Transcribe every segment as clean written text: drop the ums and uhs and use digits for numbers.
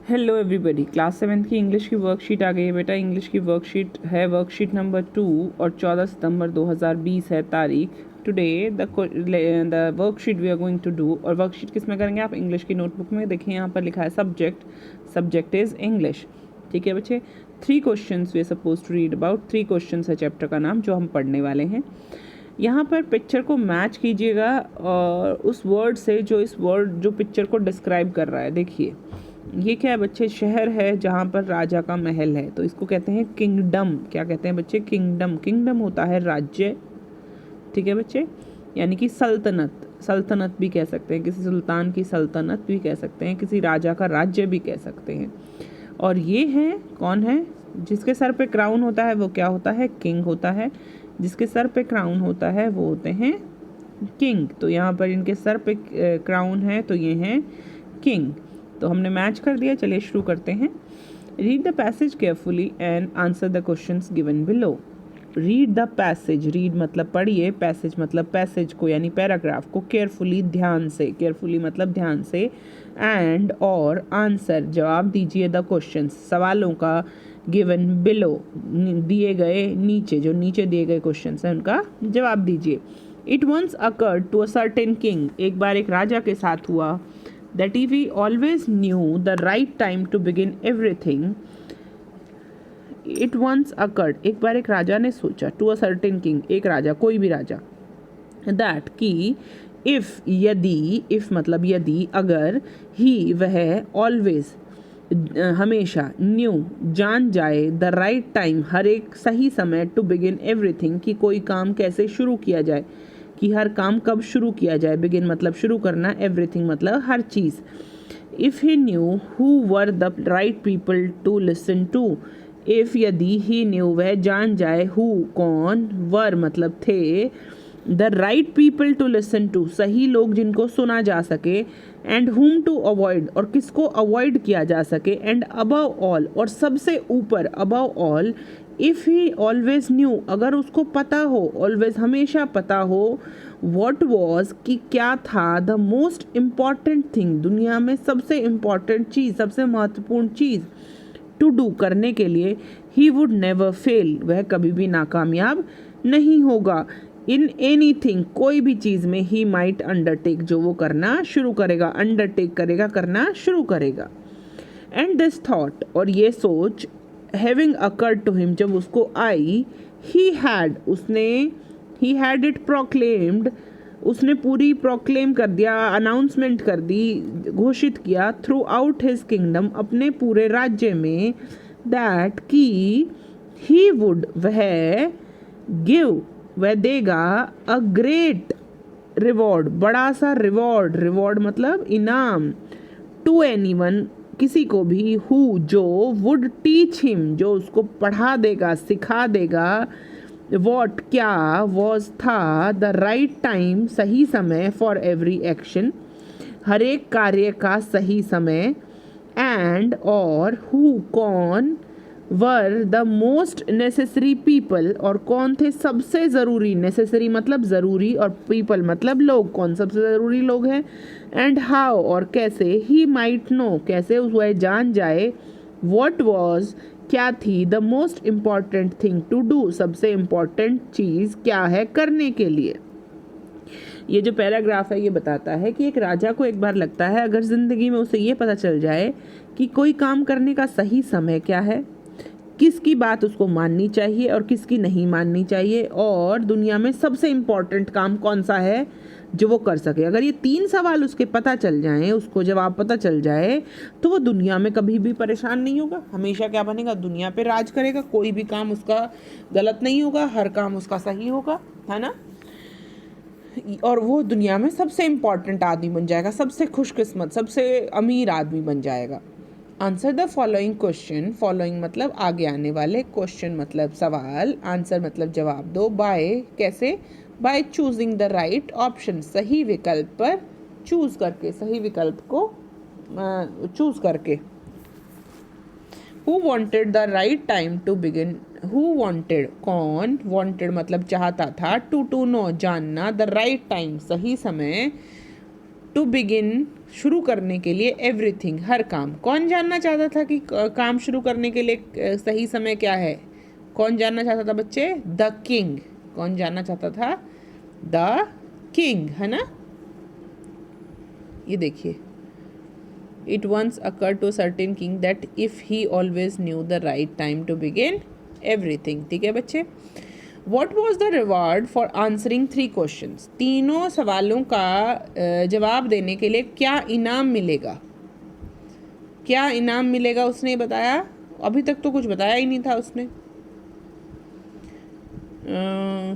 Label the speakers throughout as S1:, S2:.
S1: Hello everybody, class 7th की English की worksheet आ गई है बेटा। इंग्लिश की वर्कशीट है वर्कशीट नंबर 2 और 14 सितंबर 2020 है तारीख। Today the worksheet we are going to do, और वर्कशीट किस में करेंगे आप? इंग्लिश की नोटबुक में। देखिए यहाँ पर लिखा है सब्जेक्ट इज़ इंग्लिश। ठीक है बच्चे, 3 questions we are suppose to read about. 3 questions है चैप्टर का नाम जो हम पढ़ने वाले हैं। यहाँ पर पिक्चर को मैच कीजिएगा और उस वर्ड से जो पिक्चर को डिस्क्राइब कर रहा है। देखिए ये क्या है बच्चे? शहर है जहाँ पर राजा का महल है, तो इसको कहते हैं किंगडम। क्या कहते हैं बच्चे? किंगडम। किंगडम होता है राज्य। ठीक है बच्चे, यानी कि सल्तनत भी कह सकते हैं, किसी सुल्तान की सल्तनत भी कह सकते हैं, किसी राजा का राज्य भी कह सकते हैं। और ये है कौन है? जिसके सर पे क्राउन होता है वो क्या होता है? किंग होता है। जिसके सर पे क्राउन होता है वो होते हैं किंग। तो यहाँ पर इनके सर पे क्राउन है तो ये हैं किंग। तो हमने मैच कर दिया। चलिए शुरू करते हैं। Read the passage carefully and answer the questions given below. Read the passage, read मतलब पढ़िए, पैसेज मतलब पैसेज को यानी पैराग्राफ को, केयरफुली ध्यान से, केयरफुली मतलब ध्यान से, एंड और आंसर जवाब दीजिए द क्वेश्चंस सवालों का, गिवन बिलो दिए गए नीचे, जो नीचे दिए गए क्वेश्चंस हैं उनका जवाब दीजिए। It once occurred to a certain king, एक बार एक राजा के साथ हुआ, that if he always knew the right time to begin everything, it once occurred, एक बार एक राजा ने सोचा, to a certain king, एक राजा, कोई भी राजा, that कि if यदि, if मतलब यदि, अगर, he वह, always हमेशा, न्यू जान जाए, द राइट टाइम हर एक सही समय, टू बिगिन एवरीथिंग कि कोई काम कैसे शुरू किया जाए, कि हर काम कब शुरू किया जाए। बिगिन मतलब शुरू करना, एवरीथिंग मतलब हर चीज़। If he knew who were the right people to listen to, if यदि, ही न्यू वह जान जाए, हु कौन, वर मतलब थे, the right people to listen to सही लोग जिनको सुना जा सके, एंड हुम टू अवॉइड और किसको अवॉइड किया जा सके, एंड अबव ऑल और सबसे ऊपर, above all, if he always new अगर उसको पता हो, ऑलवेज हमेशा पता हो, वॉट वॉज कि क्या था, द मोस्ट इम्पॉर्टेंट थिंग दुनिया में सबसे इम्पॉर्टेंट चीज़, सबसे महत्वपूर्ण चीज़, टू डू करने के लिए, ही वुड नेवर फेल वह कभी भी नाकामयाब नहीं होगा, इन एनी थिंग कोई भी चीज़ में, ही माइट अंडरटेक जो वो करना शुरू करेगा, अंडरटेक करेगा, करना शुरू करेगा। एंड दिस थॉट और ये सोच, हैविंग अकर्ड टू हिम जब उसको आई, ही हैड इट प्रोक्लेम्ड उसने पूरी प्रोक्लेम कर दिया, अनाउंसमेंट कर दी, घोषित किया, थ्रू आउट हिज किंगडम अपने पूरे राज्य में, दैट कि ही वुड वह, गिव वह देगा, अ ग्रेट रिवॉर्ड बड़ा सा रिवॉर्ड, रिवॉर्ड मतलब इनाम, टू एनीवन किसी को भी, हु जो, वुड टीच हिम जो उसको पढ़ा देगा, सिखा देगा, वॉट क्या, वॉज था, द राइट टाइम सही समय, फॉर एवरी एक्शन हर एक कार्य का सही समय, एंड और, हु कौन, were the most necessary people और कौन थे सबसे ज़रूरी, नेसेसरी मतलब ज़रूरी और पीपल मतलब लोग, कौन सबसे ज़रूरी लोग हैं, एंड हाउ और कैसे, ही माइट नो कैसे वह जान जाए, वॉट वॉज क्या थी, the most important thing to do सबसे इम्पॉर्टेंट चीज़ क्या है करने के लिए। ये जो पैराग्राफ है ये बताता है कि एक राजा को एक बार लगता है, अगर ज़िंदगी में उसे ये पता चल जाए कि कोई काम करने का सही समय क्या है, किसकी बात उसको माननी चाहिए और किसकी नहीं माननी चाहिए, और दुनिया में सबसे इम्पॉर्टेंट काम कौन सा है जो वो कर सके। अगर ये 3 सवाल उसके पता चल जाएं, उसको जवाब पता चल जाए, तो वो दुनिया में कभी भी परेशान नहीं होगा, हमेशा क्या बनेगा, दुनिया पे राज करेगा, कोई भी काम उसका गलत नहीं होगा, हर काम उसका सही होगा, है ना। और वो दुनिया में सबसे इम्पॉर्टेंट आदमी बन जाएगा, सबसे खुशकिस्मत, सबसे अमीर आदमी बन जाएगा। Answer the following question, following मतलब आगे आने वाले, क्वेश्चन मतलब सवाल, आंसर मतलब जवाब दो, बाय कैसे, by choosing the right option सही विकल्प पर चूज करके, सही विकल्प को चूज करके। Who wanted the right time to begin, who wanted कौन, वॉन्टेड मतलब चाहता था, टू नो जानना, द राइट टाइम सही समय, टू बिगिन शुरू करने के लिए एवरीथिंग हर काम। कौन जानना चाहता था कि काम शुरू करने के लिए सही समय क्या है? कौन जानना चाहता था बच्चे? The king. कौन जानना चाहता था? द किंग, है ना। ये देखिए, it once occur to certain king that if he always knew the right time to begin everything. ठीक है बच्चे। What was the reward for answering 3 questions? तीनों सवालों का जवाब देने के लिए क्या इनाम मिलेगा? क्या इनाम मिलेगा उसने बताया? अभी तक तो कुछ बताया ही नहीं था उसने।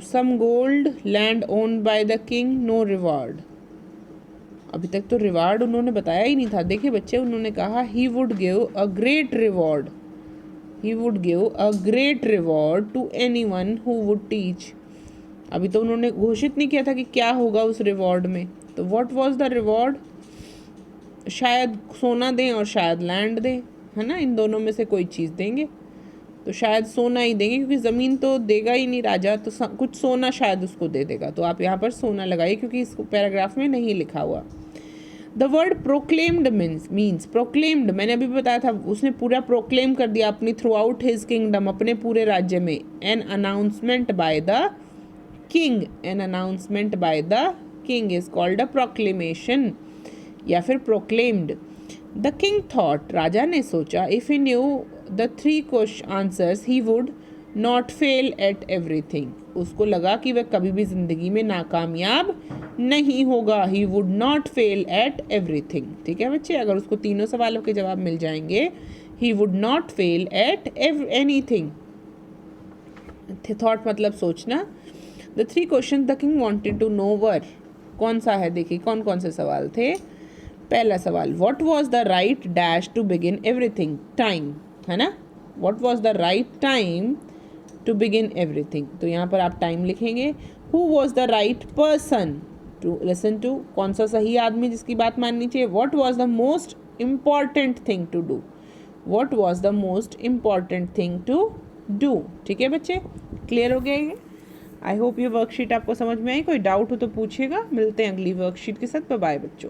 S1: Some gold, land owned by the king, no reward. अभी तक तो रिवॉर्ड उन्होंने बताया ही नहीं था। देखिए बच्चे, उन्होंने कहा he would give a great reward, he would give a great reward to anyone who would teach. अभी तो उन्होंने घोषित नहीं किया था कि क्या होगा उस रिवॉर्ड में। तो व्हाट वाज द रिवॉर्ड? शायद सोना दें और शायद लैंड दें, है ना। इन दोनों में से कोई चीज़ देंगे। तो शायद सोना ही देंगे, क्योंकि ज़मीन तो देगा ही नहीं राजा, तो कुछ सोना शायद उसको दे देगा। तो आप यहाँ पर सोना लगाइए, क्योंकि इस पैराग्राफ में नहीं लिखा हुआ। The word proclaimed means proclaimed, मैंने अभी बताया था, उसने पूरा प्रोक्लेम कर दिया अपनी थ्रू आउट हिज किंगडम, अपने पूरे राज्य में। An announcement bye the king, an announcement bye the king is called a proclamation या फिर प्रोक्लेम्ड। द किंग थॉट, राजा ने सोचा, if he new the 3 question answers he would not fail at everything. उसको लगा कि वह कभी भी जिंदगी में नाकामयाब नहीं होगा। ही would not fail at everything. ठीक है बच्चे, अगर उसको तीनों सवालों के जवाब मिल जाएंगे, he would not fail at anything. Thought मतलब सोचना। The 3 question the king wanted to know where, कौन सा है? देखिए कौन कौन से सवाल थे। पहला सवाल, what was the right dash to begin everything? Time, है ना। What was the right time to begin everything? तो यहाँ पर आप टाइम लिखेंगे। Who was the right person to listen to? कौन सा सही आदमी जिसकी बात माननी चाहिए? What was the most important thing to do? What was the most important thing to do? ठीक है बच्चे, क्लियर हो गया ये? आई होप ये वर्कशीट आपको समझ में आई। कोई डाउट हो तो पूछिएगा। मिलते हैं अगली वर्कशीट के साथ। बाय बाय बच्चों।